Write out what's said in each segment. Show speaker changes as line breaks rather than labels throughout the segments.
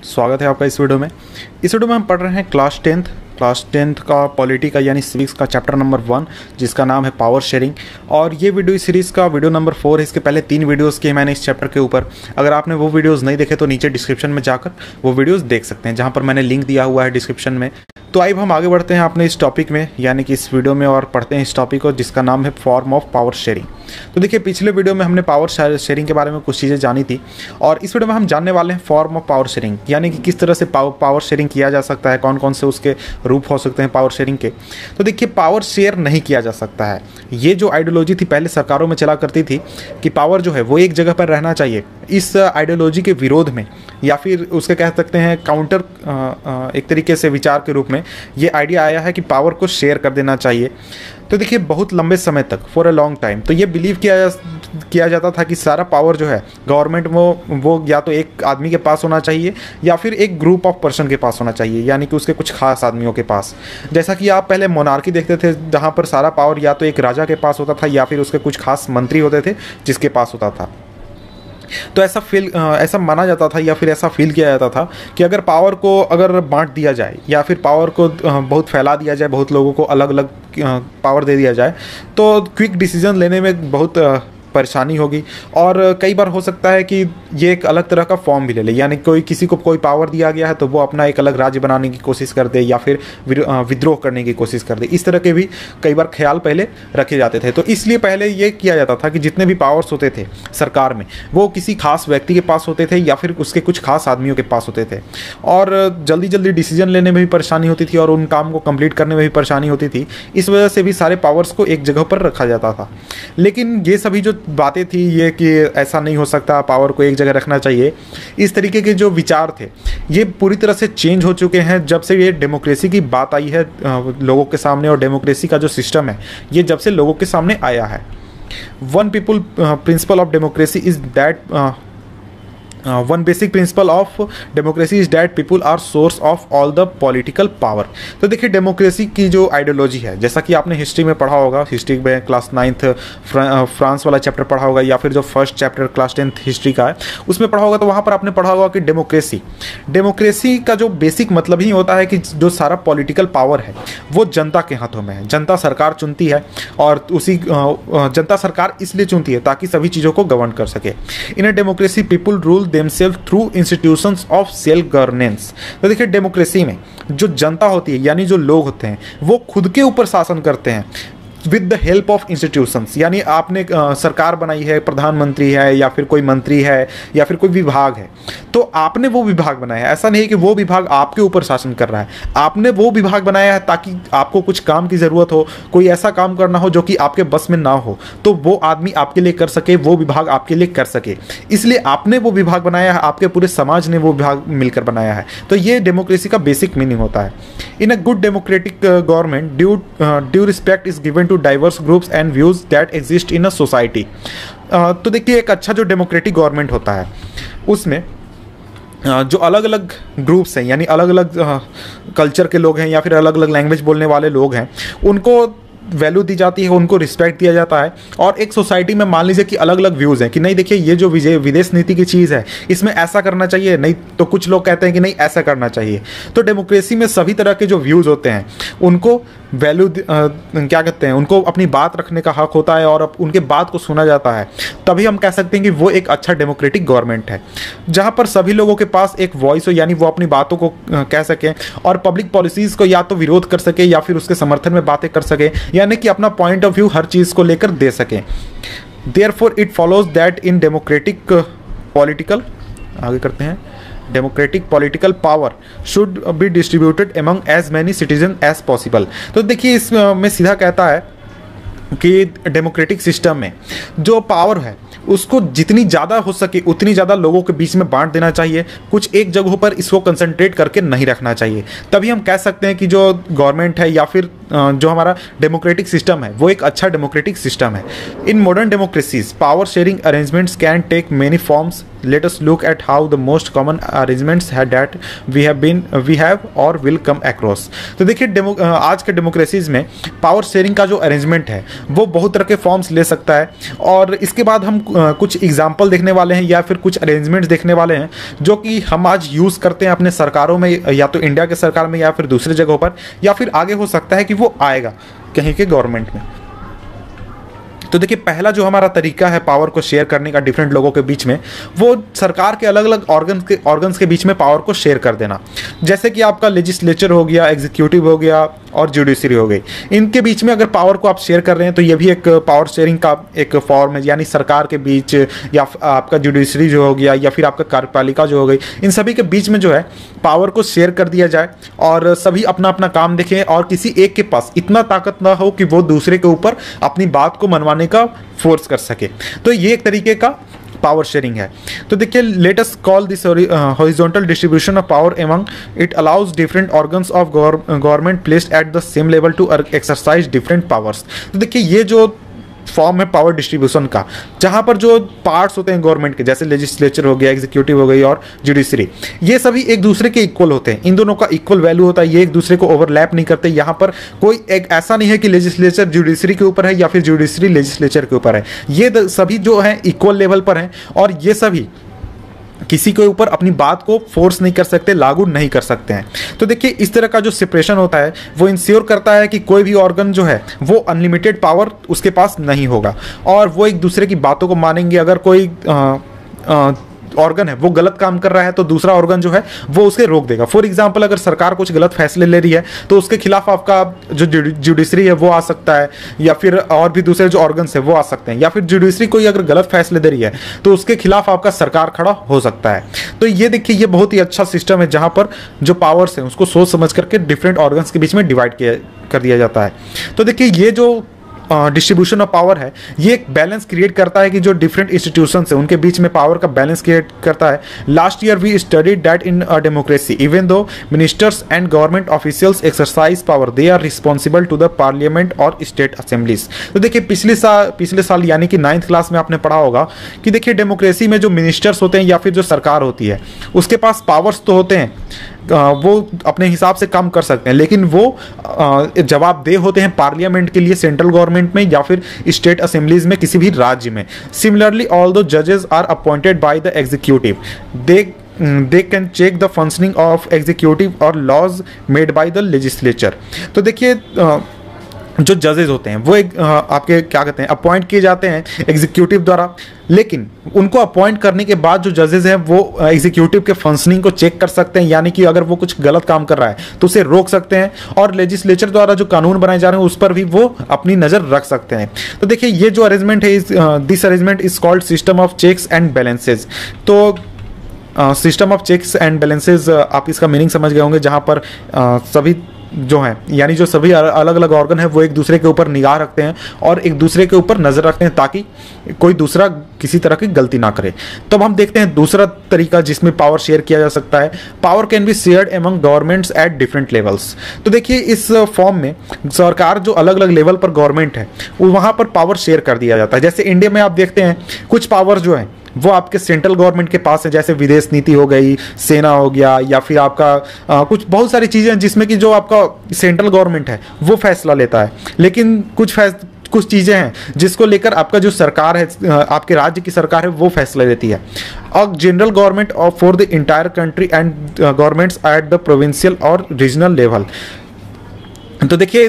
स्वागत है आपका इस वीडियो में। इस वीडियो में हम पढ़ रहे हैं क्लास टेंथ का पॉलिटी का यानी सिविक्स का चैप्टर नंबर 1 जिसका नाम है पावर शेयरिंग। और ये वीडियो इस सीरीज़ का वीडियो नंबर 4 है। इसके पहले 3 वीडियोस किए मैंने इस चैप्टर के ऊपर। अगर आपने वो वीडियोस नहीं देखे तो नीचे डिस्क्रिप्शन में जाकर वो वीडियोस देख सकते हैं, जहाँ पर मैंने लिंक दिया हुआ है डिस्क्रिप्शन में। तो आइए हम आगे बढ़ते हैं अपने इस टॉपिक में यानी कि इस वीडियो में और पढ़ते हैं इस टॉपिक को जिसका नाम है फॉर्म ऑफ पावर शेयरिंग। तो देखिए, पिछले वीडियो में हमने पावर शेयरिंग के बारे में कुछ चीज़ें जानी थी और इस वीडियो में हम जानने वाले हैं फॉर्म ऑफ पावर शेयरिंग यानी कि किस तरह से पावर शेयरिंग किया जा सकता है, कौन कौन से उसके रूप हो सकते हैं पावर शेयरिंग के। तो देखिए, पावर शेयर नहीं किया जा सकता है। ये जो आइडियोलॉजी थी पहले सरकारों में चला करती थी कि पावर जो है वो एक जगह पर रहना चाहिए। इस आइडियोलॉजी के विरोध में या फिर उसके कह सकते हैं काउंटर एक तरीके से विचार के रूप में ये आइडिया आया है कि पावर को शेयर कर देना चाहिए। तो देखिए, बहुत लंबे समय तक फॉर अ लॉन्ग टाइम तो ये बिलीव किया जाता था कि सारा पावर जो है गवर्नमेंट वो या तो एक आदमी के पास होना चाहिए या फिर एक ग्रुप ऑफ पर्सन के पास होना चाहिए, यानी कि उसके कुछ खास आदमियों के पास। जैसा कि आप पहले मोनार्की देखते थे जहाँ पर सारा पावर या तो एक राजा के पास होता था या फिर उसके कुछ खास मंत्री होते थे जिसके पास होता था। तो ऐसा माना जाता था या फिर ऐसा फील किया जाता था कि अगर पावर को अगर बांट दिया जाए या फिर पावर को बहुत फैला दिया जाए, बहुत लोगों को अलग अलग पावर दे दिया जाए तो क्विक डिसीजन लेने में बहुत परेशानी होगी। और कई बार हो सकता है कि ये एक अलग तरह का फॉर्म भी ले ले, यानी किसी को कोई पावर दिया गया है तो वो अपना एक अलग राज्य बनाने की कोशिश कर दे या फिर विद्रोह करने की कोशिश कर दे। इस तरह के भी कई बार ख्याल पहले रखे जाते थे। तो इसलिए पहले ये किया जाता था कि जितने भी पावर्स होते थे सरकार में वो किसी खास व्यक्ति के पास होते थे या फिर उसके कुछ खास आदमियों के पास होते थे। और जल्दी जल्दी डिसीजन लेने में भी परेशानी होती थी और उन काम को कंप्लीट करने में भी परेशानी होती थी। इस वजह से भी सारे पावर्स को एक जगह पर रखा जाता था। लेकिन ये सभी जो बातें थी ये कि ऐसा नहीं हो सकता, पावर को एक जगह रखना चाहिए, इस तरीके के जो विचार थे ये पूरी तरह से चेंज हो चुके हैं जब से ये डेमोक्रेसी की बात आई है लोगों के सामने। और डेमोक्रेसी का जो सिस्टम है ये जब से लोगों के सामने आया है। One people principle of democracy is that one basic principle of democracy is that people are source of all the political power. तो देखिए, डेमोक्रेसी की जो आइडियोलॉजी है, जैसा कि आपने हिस्ट्री में पढ़ा होगा, हिस्ट्री में क्लास 9th फ्रांस वाला चैप्टर पढ़ा होगा या फिर जो first chapter class 10th history का है उसमें पढ़ा होगा, तो वहाँ पर आपने पढ़ा होगा कि डेमोक्रेसी का जो बेसिक मतलब ही होता है कि जो सारा पॉलिटिकल पावर है वो जनता के हाथों में है। जनता सरकार चुनती है और उसी जनता सरकार इसलिए चुनती है ताकि सभी चीज़ों को गवर्न कर सके। In a democracy people rule themselves through institutions of self governance। तो देखिए, डेमोक्रेसी में जो जनता होती है यानी जो लोग होते हैं वो खुद के ऊपर शासन करते हैं with the help of institutions. यानी आपने सरकार बनाई है, प्रधानमंत्री है या फिर कोई मंत्री है या फिर कोई विभाग है, तो आपने वो विभाग बनाया है। ऐसा नहीं है कि वो विभाग आपके ऊपर शासन कर रहा है, आपने वो विभाग बनाया है ताकि आपको कुछ काम की ज़रूरत हो, कोई ऐसा काम करना हो जो कि आपके बस में ना हो तो वो आदमी आपके लिए कर सके, वो विभाग आपके लिए कर सके। इसलिए आपने वो विभाग बनाया है, आपके पूरे समाज ने वो विभाग मिलकर बनाया है। तो ये डेमोक्रेसी का बेसिक मीनिंग होता है। In a good democratic government due respect is given to diverse groups and views that exist in a society. तो देखिए, एक अच्छा जो डेमोक्रेटिक गवर्नमेंट होता है उसमें जो अलग अलग ग्रुप्स हैं यानी अलग अलग कल्चर के लोग हैं या फिर अलग अलग लैंग्वेज बोलने वाले लोग हैं उनको वैल्यू दी जाती है, उनको रिस्पेक्ट दिया जाता है। और एक सोसाइटी में मान लीजिए कि अलग अलग व्यूज़ हैं कि नहीं देखिए ये जो विदेश नीति की चीज़ है इसमें ऐसा करना चाहिए, नहीं तो कुछ लोग कहते हैं कि नहीं ऐसा करना चाहिए। तो डेमोक्रेसी में सभी तरह के जो व्यूज़ होते हैं उनको वैल्यू क्या कहते हैं, उनको अपनी बात रखने का हक होता है और उनके बात को सुना जाता है। तभी हम कह सकते हैं कि वो एक अच्छा डेमोक्रेटिक गवर्नमेंट है जहाँ पर सभी लोगों के पास एक वॉइस हो, यानी वो अपनी बातों को कह सकें और पब्लिक पॉलिसीज़ को या तो विरोध कर सके या फिर उसके समर्थन में बातें कर सके, यानी कि अपना पॉइंट ऑफ व्यू हर चीज़ को लेकर दे सकें। Therefore it follows that in democratic political आगे करते हैं democratic political power should be distributed among as many citizen as possible. तो देखिए, इसमें सीधा कहता है कि डेमोक्रेटिक सिस्टम में जो पावर है उसको जितनी ज़्यादा हो सके उतनी ज़्यादा लोगों के बीच में बांट देना चाहिए, कुछ एक जगहों पर इसको कंसंट्रेट करके नहीं रखना चाहिए। तभी हम कह सकते हैं कि जो गवर्नमेंट है या फिर जो हमारा डेमोक्रेटिक सिस्टम है वो एक अच्छा डेमोक्रेटिक सिस्टम है। In modern democracies power sharing arrangements can take many forms let us look at how the most common arrangements है दैट वी हैव और विल कम अक्रॉस। तो देखिए आज के डेमोक्रेसीज में पावर शेयरिंग का जो अरेंजमेंट है वो बहुत तरह के फॉर्म्स ले सकता है, और इसके बाद हम कुछ एग्जाम्पल देखने वाले हैं या फिर कुछ अरेंजमेंट्स देखने वाले हैं जो कि हम आज यूज़ करते हैं अपने सरकारों में, या तो इंडिया के सरकार में या फिर दूसरी जगहों पर, या फिर आगे हो सकता है कि वो आएगा कहीं के गवर्नमेंट में। तो देखिए पहला जो हमारा तरीका है पावर को शेयर करने का डिफरेंट लोगों के बीच में, वो सरकार के अलग अलग ऑर्गन्स के बीच में पावर को शेयर कर देना। जैसे कि आपका लेजिस्लेचर हो गया, एग्जीक्यूटिव हो गया और जुडिशरी हो गई, इनके बीच में अगर पावर को आप शेयर कर रहे हैं तो ये भी एक पावर शेयरिंग का एक फॉर्म है, यानी सरकार के बीच या आपका जुडिशरी जो हो गया या फिर आपका कार्यपालिका जो हो गई, इन सभी के बीच में जो है पावर को शेयर कर दिया जाए और सभी अपना अपना काम देखें और किसी एक के पास इतना ताकत ना हो कि वो दूसरे के ऊपर अपनी बात को मनवाने का फोर्स कर सके। तो ये एक तरीके का पावर शेयरिंग है। तो देखिए let us call this horizontal distribution of power among it allows different organs of government placed at the same level to exercise different powers. तो देखिए ये जो फॉर्म है पावर डिस्ट्रीब्यूशन का, जहां पर जो पार्ट्स होते हैं गवर्नमेंट के, जैसे लेजिस्लेचर हो गया, एग्जीक्यूटिव हो गई और जुडिशरी, ये सभी एक दूसरे के इक्वल होते हैं, इन दोनों का इक्वल वैल्यू होता है, ये एक दूसरे को ओवरलैप नहीं करते। यहाँ पर कोई एक ऐसा नहीं है कि लेजिस्लेचर जुडिशरी के ऊपर है या फिर जुडिशरी लेजिस्लेचर के ऊपर है, ये सभी जो है इक्वल लेवल पर हैं और ये सभी किसी के ऊपर अपनी बात को फोर्स नहीं कर सकते, लागू नहीं कर सकते हैं। तो देखिए इस तरह का जो सेपरेशन होता है वो इंश्योर करता है कि कोई भी ऑर्गन जो है वो अनलिमिटेड पावर उसके पास नहीं होगा और वो एक दूसरे की बातों को मानेंगे। अगर कोई ऑर्गन है वो गलत काम कर रहा है तो दूसरा ऑर्गन जो है वो उसे रोक देगा। फॉर एग्जांपल अगर सरकार कुछ गलत फैसले ले रही है तो उसके खिलाफ आपका जो जुडिशरी है वो आ सकता है, या फिर और भी दूसरे जो ऑर्गन्स है वो आ सकते हैं, या फिर जुडिशरी कोई अगर गलत फैसले दे रही है तो उसके खिलाफ आपका सरकार खड़ा हो सकता है। तो ये देखिए ये बहुत ही अच्छा सिस्टम है जहां पर जो पावर्स है उसको सोच समझ करके डिफरेंट ऑर्गन्स के बीच में डिवाइड कर दिया जाता है। तो देखिए ये जो डिस्ट्रीब्यूशन ऑफ पावर है ये एक बैलेंस क्रिएट करता है कि जो डिफरेंट इंस्टीट्यूशंस है उनके बीच में पावर का बैलेंस क्रिएट करता है। Last year we studied that in a democracy even though ministers and government officials exercise power they are responsible to the parliament और स्टेट असेंबलीज। तो देखिए पिछले साल यानी कि 9th क्लास में आपने पढ़ा होगा कि देखिए डेमोक्रेसी में जो मिनिस्टर्स होते हैं या फिर जो सरकार होती है उसके पास पावर्स तो होते हैं, वो अपने हिसाब से काम कर सकते हैं, लेकिन वो जवाबदेह होते हैं पार्लियामेंट के लिए सेंट्रल गवर्नमेंट में या फिर स्टेट असेंबलीज में किसी भी राज्य में। सिमिलरली ऑल दो जजेस are appointed by the executive they can check the functioning of executive or laws made by the legislature। तो देखिए जो जजेस होते हैं वो एक आपके क्या कहते हैं अपॉइंट किए जाते हैं एग्जीक्यूटिव द्वारा, लेकिन उनको अपॉइंट करने के बाद जो जजेस हैं वो एग्जीक्यूटिव के फंक्शनिंग को चेक कर सकते हैं, यानी कि अगर वो कुछ गलत काम कर रहा है तो उसे रोक सकते हैं, और लेजिस्लेचर द्वारा जो कानून बनाए जा रहे हैं उस पर भी वो अपनी नज़र रख सकते हैं। तो देखिए ये जो अरेंजमेंट है this arrangement is called system of checks and balances. तो system of checks and balances आप इसका मीनिंग समझ गए होंगे, जहाँ पर सभी जो हैं यानी जो सभी अलग अलग ऑर्गन है वो एक दूसरे के ऊपर निगाह रखते हैं और एक दूसरे के ऊपर नज़र रखते हैं ताकि कोई दूसरा किसी तरह की गलती ना करे। तो अब हम देखते हैं दूसरा तरीका जिसमें पावर शेयर किया जा सकता है, power can be shared among governments at different levels. तो देखिए इस फॉर्म में सरकार जो अलग अलग लेवल पर गवर्नमेंट है वहाँ पर पावर शेयर कर दिया जाता है। जैसे इंडिया में आप देखते हैं कुछ पावर जो है वो आपके सेंट्रल गवर्नमेंट के पास है, जैसे विदेश नीति हो गई, सेना हो गया, या फिर आपका कुछ बहुत सारी चीज़ें हैं जिसमें कि जो आपका सेंट्रल गवर्नमेंट है वो फैसला लेता है, लेकिन कुछ चीज़ें हैं जिसको लेकर आपका जो सरकार है आपके राज्य की सरकार है वो फैसला लेती है। और general government for the entire country and governments at the provincial और रीजनल लेवल। तो देखिए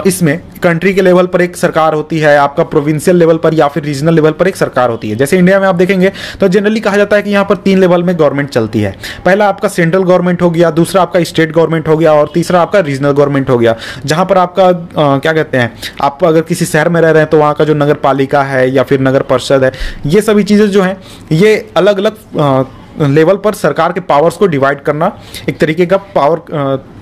इसमें कंट्री के लेवल पर एक सरकार होती है, आपका प्रोविंशियल लेवल पर या फिर रीजनल लेवल पर एक सरकार होती है। जैसे इंडिया में आप देखेंगे तो जनरली कहा जाता है कि यहाँ पर 3 लेवल में गवर्नमेंट चलती है। पहला आपका सेंट्रल गवर्नमेंट हो गया, दूसरा आपका स्टेट गवर्नमेंट हो गया और तीसरा आपका रीजनल गवर्नमेंट हो गया, जहाँ पर आपका क्या कहते हैं आप अगर किसी शहर में रह रहे हैं तो वहाँ का जो नगर पालिका है या फिर नगर परिषद है, ये सभी चीज़ें जो हैं ये अलग अलग लेवल पर सरकार के पावर्स को डिवाइड करना एक तरीके का पावर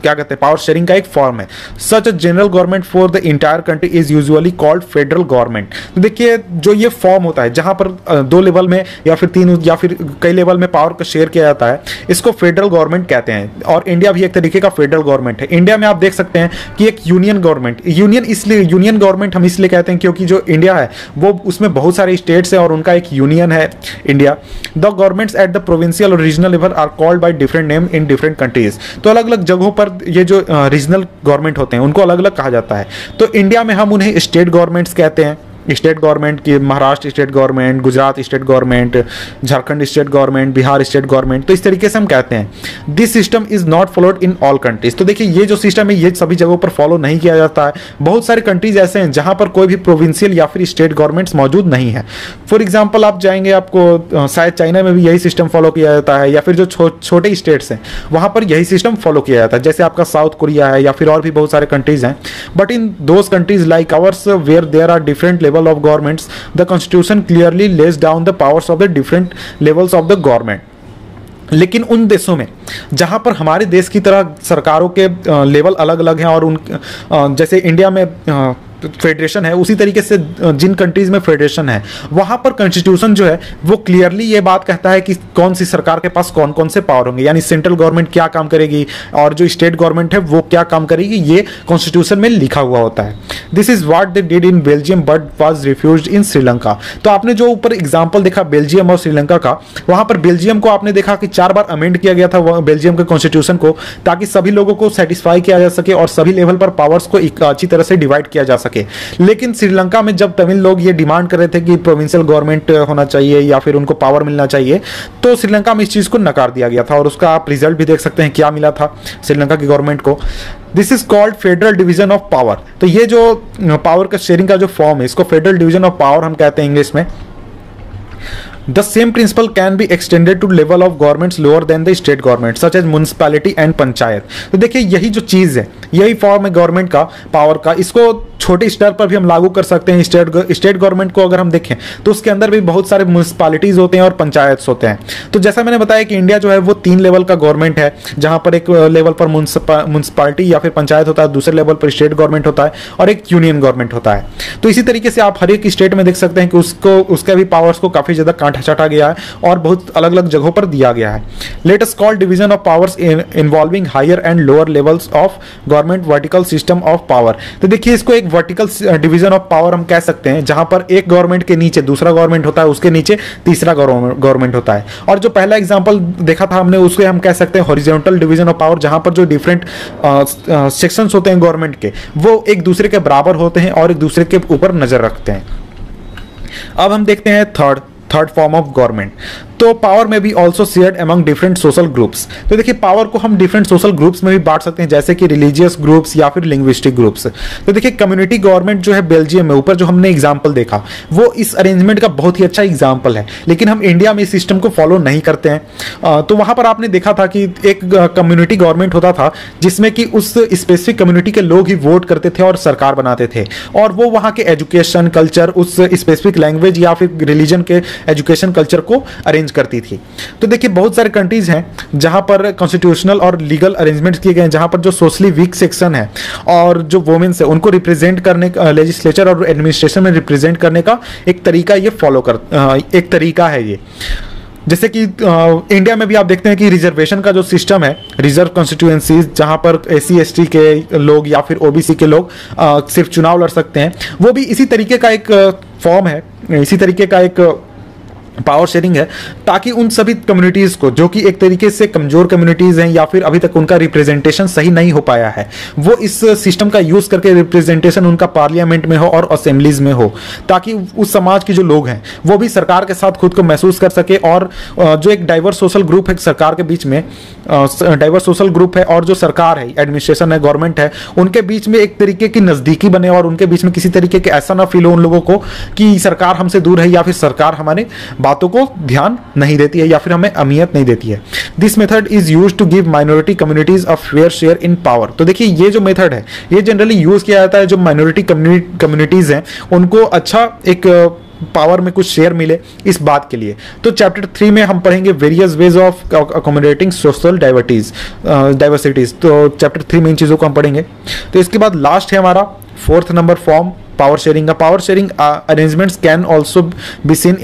क्या कहते हैं पावर शेयरिंग का एक फॉर्म है। Such a general government for the entire country is usually called federal government. तो देखिए जो ये फॉर्म होता है जहां पर दो लेवल में या फिर तीन या फिर कई लेवल में पावर का शेयर किया जाता है, इसको फेडरल गवर्नमेंट कहते हैं। और इंडिया भी एक तरीके का फेडरल गवर्नमेंट है। इंडिया में आप देख सकते हैं कि एक यूनियन गवर्नमेंट, यूनियन गवर्नमेंट हम इसलिए कहते हैं क्योंकि जो इंडिया है वो उसमें बहुत सारे स्टेट्स हैं और उनका एक यूनियन है India. The governments at the provincial और regional level are called by different name in different countries. तो अलग अलग जगहों पर ये जो रीजनल गवर्नमेंट होते हैं उनको अलग अलग कहा जाता है। तो इंडिया में हम उन्हें स्टेट गवर्नमेंट्स कहते हैं। स्टेट गवर्नमेंट की Maharashtra state government, Gujarat state government, Jharkhand state government, Bihar state government, तो इस तरीके से हम कहते हैं। This system is not followed in all countries. तो देखिए ये जो सिस्टम है ये सभी जगहों पर फॉलो नहीं किया जाता है। बहुत सारे कंट्रीज ऐसे हैं जहां पर कोई भी प्रोविंशियल या फिर स्टेट गवर्नमेंट्स मौजूद नहीं है। फॉर एग्जाम्पल आप जाएंगे, आपको शायद चाइना में भी यही सिस्टम फॉलो किया जाता है, या फिर जो छोटे स्टेट्स हैं वहां पर यही सिस्टम फॉलो किया जाता है, जैसे आपका साउथ कोरिया है या फिर और भी बहुत सारे कंट्रीज हैं। But in those countries like ours where there are different level of governments, the constitution clearly lays down the powers of the different levels of the government। लेकिन उन देशों में जहां पर हमारे देश की तरह सरकारों के लेवल अलग अलग हैं और उन जैसे इंडिया में फेडरेशन है, उसी तरीके से जिन कंट्रीज में फेडरेशन है वहां पर कॉन्स्टिट्यूशन जो है वो क्लियरली ये बात कहता है कि कौन सी सरकार के पास कौन कौन से पावर होंगे, यानी सेंट्रल गवर्नमेंट क्या काम करेगी और जो स्टेट गवर्नमेंट है वो क्या काम करेगी, ये कॉन्स्टिट्यूशन में लिखा हुआ होता है। This is what they did in Belgium but was refused in Sri Lanka. तो आपने जो ऊपर एग्जाम्पल देखा बेल्जियम और श्रीलंका का, वहां पर बेल्जियम को आपने देखा कि 4 बार अमेंड किया गया था बेल्जियम के कॉन्स्टिट्यूशन को, ताकि सभी लोगों को सेटिस्फाई किया जा सके और सभी लेवल पर पावर्स को एक अच्छी तरह से डिवाइड किया जा सके। लेकिन श्रीलंका में जब तमिल लोग ये डिमांड कर रहे थे कि प्रोविंशियल गवर्नमेंट होना चाहिए या फिर उनको पावर मिलना चाहिए, तो श्रीलंका में इस चीज को नकार दिया गया था और उसका आप रिजल्ट भी देख सकते हैं क्या मिला था श्रीलंका की गवर्नमेंट को। This is called federal division of power. तो ये जो पावर का शेयरिंग का जो फॉर्म है इसको फेडरल डिवीजन ऑफ पावर हम कहते हैं इंग्लिश में। The same principle can be extended to level of governments lower than the state government, such as municipality and panchayat. तो देखिए यही जो चीज है, यही फॉर्म है गवर्नमेंट का पावर का, इसको छोटे स्तर पर भी हम लागू कर सकते हैं। स्टेट गवर्नमेंट को अगर हम देखें तो उसके अंदर भी बहुत सारे म्यूनिसिपालिटीज होते हैं और पंचायत होते हैं। तो जैसा मैंने बताया कि इंडिया जो है वो 3 लेवल का गवर्नमेंट है, जहां पर एक लेवल पर म्यूनिसिपालिटी या फिर पंचायत होता है, दूसरे लेवल पर स्टेट गवर्नमेंट होता है और एक यूनियन गवर्नमेंट होता है। तो इसी तरीके से आप हर एक स्टेट में देख सकते हैं कि उसके भी पावर्स को काफी ज्यादा काटा छाटा गया है और बहुत अलग अलग जगहों पर दिया गया है। Let us call division of powers involving higher and lower levels of government vertical system of power. तो देखिए इसको एक वर्टिकल डिवीजन ऑफ पावर हम कह सकते हैं, जहां पर एक गवर्नमेंट के नीचे दूसरा गवर्नमेंट होता है, उसके नीचे तीसरा गवर्नमेंट होता है। और जो पहला एग्जांपल देखा था हमने उसके हम कह सकते हैं हॉरिजॉन्टल डिवीजन ऑफ पावर, जहां पर जो डिफरेंट सेक्शंस होते हैं गवर्नमेंट के वो एक दूसरे के बराबर होते हैं और एक दूसरे के ऊपर नजर रखते हैं। अब हम देखते हैं थर्ड फॉर्म ऑफ गवर्नमेंट। तो पावर में भी also shared among different social groups. तो देखिए पावर को हम डिफरेंट सोशल ग्रुप्स में भी बांट सकते हैं, जैसे कि रिलीजियस ग्रुप्स या फिर लिंग्विस्टिक ग्रुप्स। तो देखिए कम्युनिटी गवर्नमेंट जो है बेल्जियम में, ऊपर जो हमने एग्जांपल देखा वो इस अरेंजमेंट का बहुत ही अच्छा एग्जांपल है, लेकिन हम इंडिया में इस सिस्टम को फॉलो नहीं करते हैं। तो वहां पर आपने देखा था कि एक कम्युनिटी गवर्नमेंट होता था जिसमें कि उस स्पेसिफिक कम्युनिटी के लोग ही वोट करते थे और सरकार बनाते थे, और वो वहां के एजुकेशन कल्चर, उस स्पेसिफिक लैंग्वेज या फिर रिलीजन के एजुकेशन कल्चर को अरेंज करती थी। तो देखिए बहुत सारे कंट्रीज हैं जहां पर कॉन्स्टिट्यूशनल और लीगल अरेंजमेंट्स किए गए हैं, जहां पर जो सोशली वीक सेक्शन है और जो वुमेन्स है उनको रिप्रेजेंट करने का, लेजिस्लेचर और एडमिनिस्ट्रेशन में रिप्रेजेंट करने का एक तरीका ये एक तरीका है ये। जैसे कि इंडिया में भी आप देखते हैं कि रिजर्वेशन का जो सिस्टम है, रिजर्व कॉन्स्टिट्यूएंसीज, जहां पर SC ST के लोग या फिर OBC के लोग सिर्फ चुनाव लड़ सकते हैं, वो भी इसी तरीके का एक फॉर्म है, इसी तरीके का एक पावर शेयरिंग है, ताकि उन सभी कम्युनिटीज को जो कि एक तरीके से कमजोर कम्युनिटीज हैं या फिर अभी तक उनका रिप्रेजेंटेशन सही नहीं हो पाया है, वो इस सिस्टम का यूज करके रिप्रेजेंटेशन उनका पार्लियामेंट में हो और असेंबलीज में हो, ताकि उस समाज के जो लोग हैं वो भी सरकार के साथ खुद को महसूस कर सके। और जो एक डाइवर्स सोशल ग्रुप है सरकार के बीच में, डाइवर्स सोशल ग्रुप है और जो सरकार है, एडमिनिस्ट्रेशन है, गवर्नमेंट है, उनके बीच में एक तरीके की नजदीकी बने और उनके बीच में किसी तरीके के ऐसा ना फील हो उन लोगों को कि सरकार हमसे दूर है या फिर सरकार हमारे बातों को ध्यान नहीं देती है या फिर हमें अहमियत नहीं देती है। This method is used to give minority communities a fair share in power. तो देखिए ये जो मेथड है ये जनरली यूज किया जाता है जो माइनॉरिटी कम्युनिटीज हैं उनको अच्छा एक पावर में कुछ शेयर मिले, इस बात के लिए। तो चैप्टर 3 में हम पढ़ेंगे various ways of accommodating social diversities. तो चैप्टर 3 में इन चीज़ों को हम पढ़ेंगे। तो इसके बाद लास्ट है हमारा 4th number form power sharing का। Power sharing arrangements can also be seen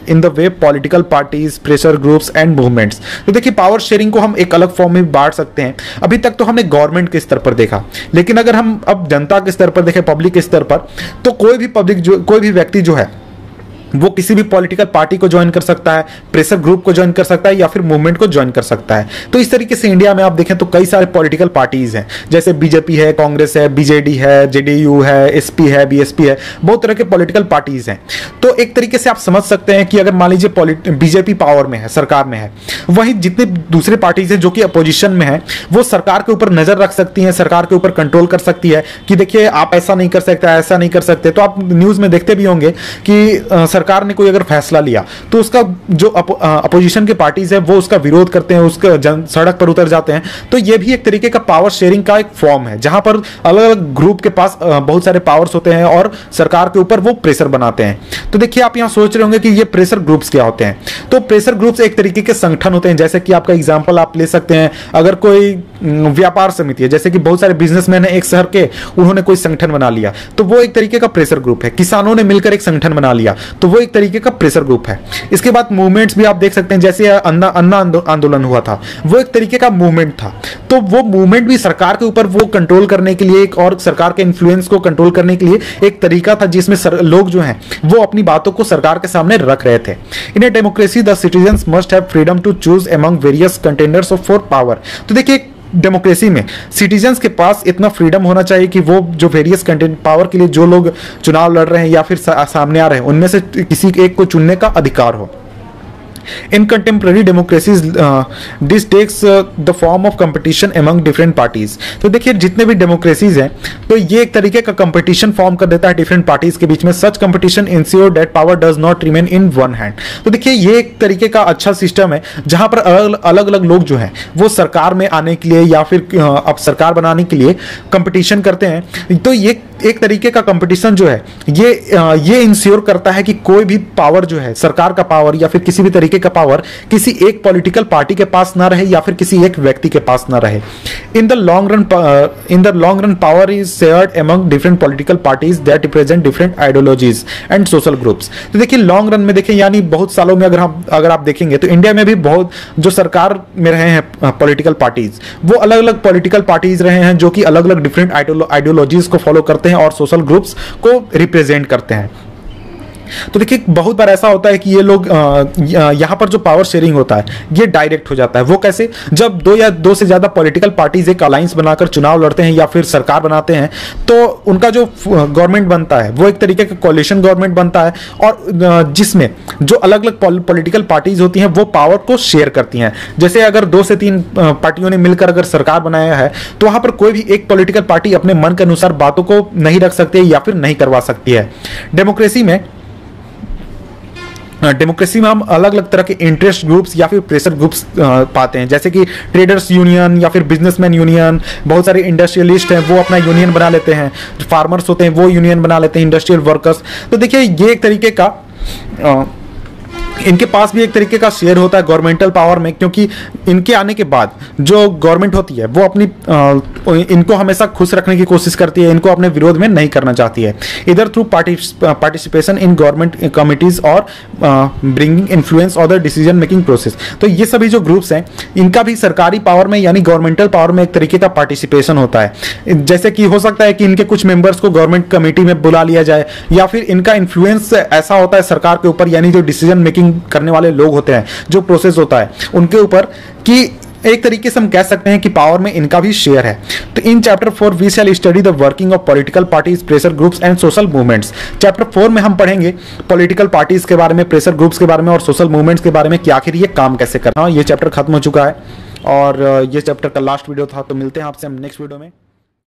in the way political parties, pressure groups and movements. तो देखिए पावर शेयरिंग को हम एक अलग फॉर्म में बांट सकते हैं। अभी तक तो हमने गवर्नमेंट के स्तर पर देखा, लेकिन अगर हम अब जनता के स्तर पर देखें, पब्लिक के स्तर पर, तो कोई भी व्यक्ति जो है वो किसी भी पॉलिटिकल पार्टी को ज्वाइन कर सकता है, प्रेशर ग्रुप को ज्वाइन कर सकता है या फिर मूवमेंट को ज्वाइन कर सकता है। तो इस तरीके से इंडिया में आप देखें तो कई सारे पॉलिटिकल पार्टीज हैं, जैसे बीजेपी है, कांग्रेस है, बीजेडी है, जेडीयू है, एसपी है, बीएसपी है, बहुत तरह के पॉलिटिकल पार्टीज हैं। तो एक तरीके से आप समझ सकते हैं कि अगर मान लीजिए बीजेपी पावर में है, सरकार में है, वहीं जितने दूसरे पार्टीज हैं जो कि अपोजिशन में है, वो सरकार के ऊपर नजर रख सकती हैं, सरकार के ऊपर कंट्रोल कर सकती है कि देखिए आप ऐसा नहीं कर सकते, ऐसा नहीं कर सकते। तो आप न्यूज में देखते भी होंगे कि सरकार ने कोई अगर फैसला लिया तो उसका जो अपोजिशन के पार्टीज है वो उसका विरोध करते हैं, उसका सड़क पर उतर जाते हैं। तो ये भी एक तरीके का पावर शेयरिंग का एक फॉर्म है, जहां पर अलग अलग ग्रुप के पास बहुत सारे पावर्स होते हैं और सरकार के ऊपर वो प्रेशर बनाते हैं। तो देखिए आप यहां सोच रहे होंगे कि ये प्रेशर ग्रुप्स क्या होते हैं। तो प्रेशर ग्रुप्स एक तरीके के संगठन होते हैं, जैसे कि आपका एग्जाम्पल आप ले सकते हैं, अगर कोई व्यापार समिति है, जैसे कि बहुत सारे बिजनेसमैन है एक शहर के, उन्होंने कोई संगठन बना लिया, तो वो एक तरीके का प्रेशर ग्रुप है। किसानों ने मिलकर एक संगठन बना लिया, तो वो एक तरीके का प्रेशर ग्रुप है। इसके बाद मूवमेंट्स भी आप देख सकते हैं, जैसे अन्ना आंदोलन हुआ था, वो एक तरीके का मूवमेंट था। तो वो मूवमेंट भी सरकार के ऊपर वो कंट्रोल करने के लिए और सरकार के इन्फ्लुएंस को कंट्रोल करने के लिए एक तरीका था, जिसमें लोग जो हैं वो अपनी बातों को सरकार के सामने रख रहे थे। In a democracy the citizens must have freedom to choose among various contenders of for power. तो देखिए डेमोक्रेसी में सिटीजन्स के पास इतना फ्रीडम होना चाहिए कि वो जो वेरियस कंटेंट पावर के लिए जो लोग चुनाव लड़ रहे हैं या फिर सामने आ रहे हैं, उनमें से किसी एक को चुनने का अधिकार हो। In contemporary democracies, this takes the form of competition among different parties. तो देखिए जितने भी डेमोक्रेसीज हैं, तो ये एक तरीके का कंपटीशन फॉर्म कर देता है डिफरेंट पार्टीज के बीच में। Such competition ensure that power does not remain in one hand. तो देखिए ये एक तरीके का अच्छा सिस्टम है, जहां पर अलग अलग लोग जो हैं वो सरकार में आने के लिए या फिर अब सरकार बनाने के लिए कंपटीशन करते हैं। तो ये एक तरीके का कंपटीशन जो है ये इंश्योर करता है कि कोई भी पावर जो है, सरकार का पावर या फिर किसी भी तरीके का पावर किसी एक पॉलिटिकल पार्टी के पास ना रहे या फिर किसी एक व्यक्ति के पास ना रहे। In the long run power is shared among different political parties that represent different ideologies and social groups. तो देखिए लॉन्ग रन में देखें, यानी बहुत सालों में अगर आप देखेंगे तो इंडिया में भी बहुत जो सरकार में रहे हैं पॉलिटिकल पार्टीज, वो अलग अलग पॉलिटिकल पार्टीज रहे हैं जो कि अलग अलग डिफरेंट आइडियोलॉजीज को फॉलो करते हैं और सोशल ग्रुप्स को रिप्रेजेंट करते हैं। तो देखिए बहुत बार ऐसा होता है कि ये लोग यहाँ पर जो पावर शेयरिंग होता है ये डायरेक्ट हो जाता है। वो कैसे? जब दो या दो से ज्यादा पॉलिटिकल पार्टीज एक अलायंस बनाकर चुनाव लड़ते हैं या फिर सरकार बनाते हैं, तो उनका जो गवर्नमेंट बनता है वो एक तरीके का कोalition गवर्नमेंट बनता है, और जिसमें जो अलग अलग पॉलिटिकल पार्टीज होती हैं वो पावर को शेयर करती हैं। जैसे अगर 2 से 3 पार्टियों ने मिलकर अगर सरकार बनाया है, तो वहां पर कोई भी एक पॉलिटिकल पार्टी अपने मन के अनुसार बातों को नहीं रख सकती है या फिर नहीं करवा सकती है। डेमोक्रेसी में हम अलग अलग तरह के इंटरेस्ट ग्रुप्स या फिर प्रेशर ग्रुप्स पाते हैं, जैसे कि ट्रेडर्स यूनियन या फिर बिजनेसमैन यूनियन। बहुत सारे इंडस्ट्रियलिस्ट हैं वो अपना यूनियन बना लेते हैं, फार्मर्स होते हैं वो यूनियन बना लेते हैं, इंडस्ट्रियल वर्कर्स। तो देखिए ये एक तरीके का इनके पास भी एक तरीके का शेयर होता है गवर्नमेंटल पावर में, क्योंकि इनके आने के बाद जो गवर्नमेंट होती है वो अपनी इनको हमेशा खुश रखने की कोशिश करती है, इनको अपने विरोध में नहीं करना चाहती है। इधर through participation in government committees और bringing influence on the decision making process. तो ये सभी जो ग्रुप्स हैं इनका भी सरकारी पावर में यानी गवर्नमेंटल पावर में एक तरीके का पार्टिसिपेशन होता है। जैसे कि हो सकता है कि इनके कुछ मेंबर्स को गवर्नमेंट कमेटी में बुला लिया जाए, या फिर इनका इन्फ्लुएंस ऐसा होता है सरकार के ऊपर, यानी जो डिसीजन मेकिंग करने वाले लोग होते हैं, जो प्रोसेस होता है उनके ऊपर, कि एक तरीके से हम कह सकते हैं कि पावर में इनका भी शेयर है। तो in chapter 4 we shall study the working of political parties, pressure groups and social movements. Chapter 4 में हम पढ़ेंगे पॉलिटिकल पार्टीज के बारे में, प्रेशर ग्रुप्स के बारे में और सोशल मूवमेंट्स के बारे में कि आखिर ये काम कैसे करना। ये चैप्टर खत्म हो चुका है और ये चैप्टर का लास्ट वीडियो था। तो मिलते हैं आपसे हम नेक्स्ट वीडियो में।